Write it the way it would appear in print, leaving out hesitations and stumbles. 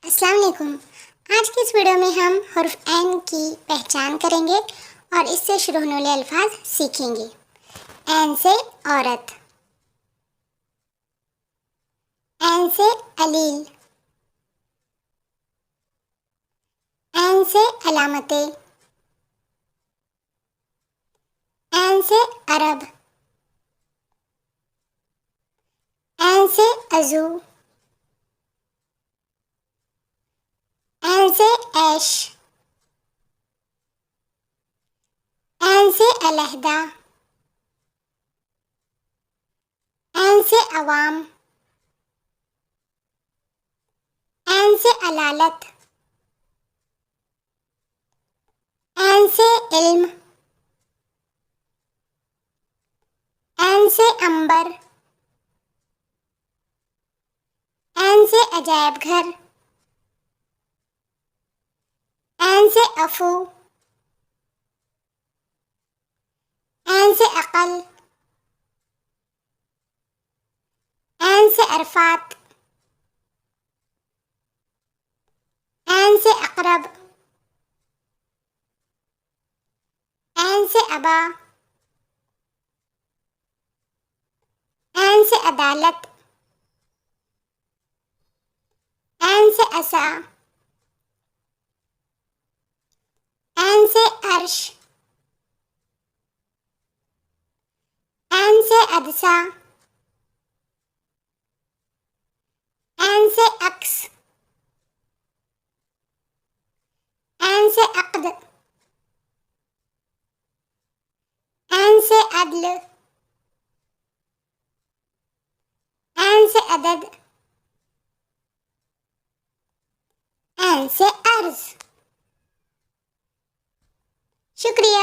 अस्सलाम वालेकुम। आज की इस वीडियो में हम हर्फ एन की पहचान करेंगे और इससे शुरू होने वाले अल्फाज सीखेंगे। एन से औरत, एन से अलील, एन से अलामतें, एन से अरब, एन से अजू, एन से ऐश, एन से अलहदा, एन से अवाम, एन से अलालत, एन से इल्म, एन से अंबर, एन से अजायब घर, एन से अफू, एन से अकल, एन से अरफात, एन से अकरब, एन से अबा, एन से अदालत, एन से असा, एन से अर्श, एन से अदसा, एन से अक्स, एन से अक्द, एन से अदल, एन से अदद, एन से अर्ज। शुक्रिया।